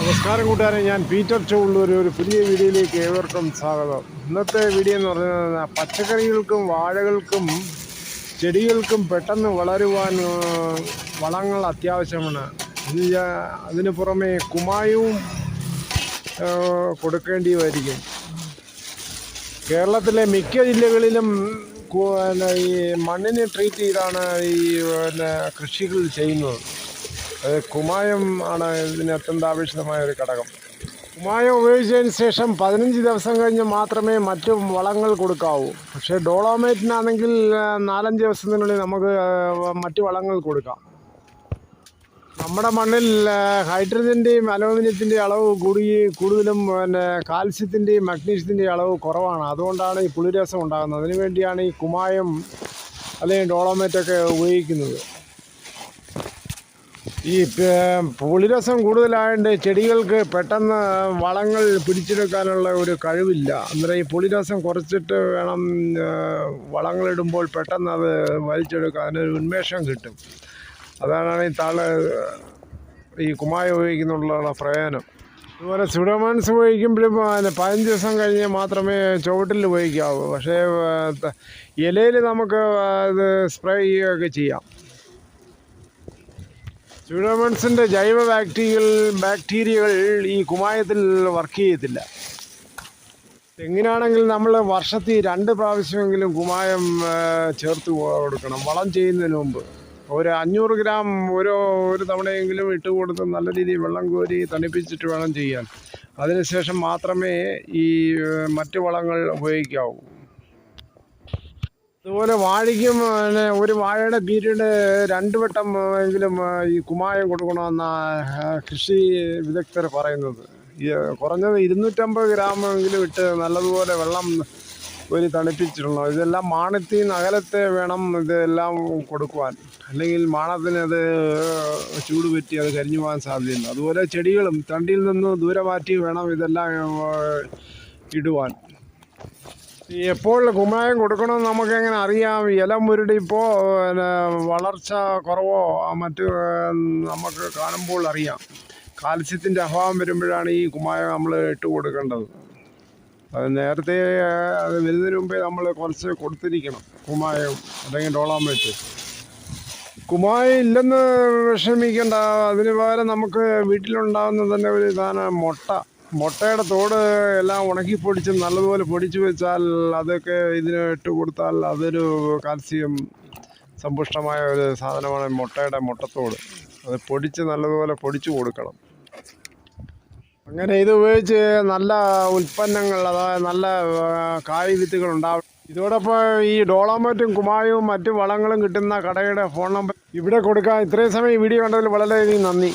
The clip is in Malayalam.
നമസ്കാരം കൂട്ടുകാരെ, ഞാൻ പീറ്റർ ചൗള്ളൂർ. ഒരു പുതിയ വീഡിയോയിലേക്ക് ഏവർക്കും സ്വാഗതം. ഇന്നത്തെ വീഡിയോ എന്ന് പറഞ്ഞാൽ പച്ചക്കറികൾക്കും വാഴകൾക്കും ചെടികൾക്കും പെട്ടെന്ന് വളരുവാൻ വളങ്ങൾ അത്യാവശ്യമാണ്. അതിന് പുറമെ കുമ്മായവും കൊടുക്കേണ്ടി വരികയും കേരളത്തിലെ മിക്ക ജില്ലകളിലും ഈ മണ്ണിനെ ട്രീറ്റ് ചെയ്താണ് ഈ കൃഷികൾ ചെയ്യുന്നത്. കുമ്മായം ആണ് ഇതിന് അത്യന്താപേക്ഷിതമായ ഒരു ഘടകം. കുമ്മായം ഉപയോഗിച്ചതിന് ശേഷം 15 ദിവസം കഴിഞ്ഞ് മാത്രമേ മറ്റു വളങ്ങൾ കൊടുക്കാവൂ. പക്ഷേ ഡോളോമേറ്റിനാണെങ്കിൽ 4-5 ദിവസത്തിനുള്ളിൽ നമുക്ക് മറ്റു വളങ്ങൾ കൊടുക്കാം. നമ്മുടെ മണ്ണിൽ ഹൈഡ്രജൻ്റെയും അലൂമിനിയത്തിൻ്റെയും അളവ് കൂടുതലും കാൽസ്യത്തിൻ്റെയും മഗ്നീഷ്യത്തിൻ്റെയും അളവ് കുറവാണ്. അതുകൊണ്ടാണ് ഈ പുളിരസം ഉണ്ടാകുന്നത്. അതിനുവേണ്ടിയാണ് ഈ കുമ്മായം അല്ലെങ്കിൽ ഡോളോമേറ്റൊക്കെ ഉപയോഗിക്കുന്നത്. ഈ പുളിരസം കൂടുതലായതുകൊണ്ട് ചെടികൾക്ക് പെട്ടെന്ന് വളങ്ങൾ പിടിച്ചെടുക്കാനുള്ള ഒരു കഴിവില്ല. അന്നേരം ഈ പുളിരസം കുറച്ചിട്ട് വേണം വളങ്ങളിടുമ്പോൾ പെട്ടെന്ന് അത് വലിച്ചെടുക്കാൻ അതിനൊരു ഉന്മേഷം കിട്ടും. അതാണ് ഈ കുമ്മായം ഉപയോഗിക്കുന്നുള്ള പ്രയോജനം. അതുപോലെ സ്യൂഡോമോണസ് ഉപയോഗിക്കുമ്പോഴും 15 ദിവസം കഴിഞ്ഞ് മാത്രമേ ചുവട്ടിൽ ഉപയോഗിക്കാവൂ. പക്ഷേ ഇലയിൽ നമുക്ക് ഇത് സ്പ്രേ ചെയ്യുകയൊക്കെ ചെയ്യാം. സ്യൂഡോമോണസിൻ്റെ ജൈവ ബാക്ടീരിയകൾ ഈ കുമ്മായത്തിൽ വർക്ക് ചെയ്യത്തില്ല. തെങ്ങിനാണെങ്കിൽ നമ്മൾ വർഷത്തിൽ 2 പ്രാവശ്യമെങ്കിലും കുമ്മായം ചേർത്ത് കൊടുക്കണം. വളം ചെയ്യുന്നതിന് മുമ്പ് ഒരു 500 ഗ്രാം ഒരു തവണയെങ്കിലും ഇട്ട് കൊടുത്ത് നല്ല രീതിയിൽ വെള്ളം കോരി തണുപ്പിച്ചിട്ട് വേണം ചെയ്യാൻ. അതിനുശേഷം മാത്രമേ ഈ മറ്റു വളങ്ങൾ ഉപയോഗിക്കാവൂ. അതുപോലെ വാഴയ്ക്കും ഒരു വാഴയുടെ പീരീഡ് 2 വട്ടം എങ്കിലും ഈ കുമ്മായം കൊടുക്കണമെന്നാണ് കൃഷി വിദഗ്ധർ പറയുന്നത്. കുറഞ്ഞത് 250 ഗ്രാമെങ്കിലും ഇട്ട് നല്ലതുപോലെ വെള്ളം ഒരു തണുപ്പിച്ചിടണം. ഇതെല്ലാം മാണത്തിൽ നിന്ന് അകലത്തെ വേണം ഇതെല്ലാം കൊടുക്കുവാൻ, അല്ലെങ്കിൽ മാണത്തിനത് ചൂട് പറ്റി അത് കരിഞ്ഞു പോകാൻ സാധ്യതയുണ്ട്. അതുപോലെ ചെടികളും തണ്ടിയിൽ നിന്ന് ദൂരെ മാറ്റി വേണം ഇതെല്ലാം ഇടുവാൻ. എപ്പോൾ കുമ്മായം കൊടുക്കണമെന്ന് നമുക്കെങ്ങനെ അറിയാം? ഇല മുരടിപ്പോൾ വളർച്ച കുറവോ മറ്റ് നമുക്ക് കാണുമ്പോൾ അറിയാം. കാൽസ്യത്തിൻ്റെ അഭാവം വരുമ്പോഴാണ് ഈ കുമ്മായം നമ്മൾ ഇട്ട് കൊടുക്കേണ്ടത്. അത് നേരത്തെ അത് വരുന്നതിന് മുമ്പേ നമ്മൾ കുറച്ച് കൊടുത്തിരിക്കണം കുമ്മായം അല്ലെങ്കിൽ ഡോളോമേറ്റ്. കുമ്മായം ഇല്ലെന്ന് വിഷമിക്കേണ്ട. അതിന് പകരം നമുക്ക് വീട്ടിലുണ്ടാകുന്ന തന്നെ ഒരു സാധനം മുട്ടയുടെ തോട് എല്ലാം ഉണക്കിപ്പൊടിച്ച് നല്ലതുപോലെ പൊടിച്ച് വെച്ചാൽ അതൊക്കെ ഇതിന് ഇട്ട് കൊടുത്താൽ അതൊരു കാൽസ്യം സമ്പുഷ്ടമായ ഒരു സാധനമാണ് മുട്ടയുടെ മുട്ടത്തോട്. അത് നല്ലതുപോലെ പൊടിച്ച് കൊടുക്കണം. അങ്ങനെ ഇത് ഉപയോഗിച്ച് നല്ല ഉൽപ്പന്നങ്ങൾ, അതായത് നല്ല കായ് വിത്തുകൾ ഉണ്ടാവും. ഇതോടൊപ്പം ഈ ഡോളോമേറ്റും കുമ്മായവും മറ്റു വളങ്ങളും കിട്ടുന്ന കടയുടെ ഫോൺ നമ്പർ ഇവിടെ കൊടുക്കാം. ഇത്രയും സമയം വീഡിയോ കണ്ടതിൽ വളരെയധികം നന്ദി.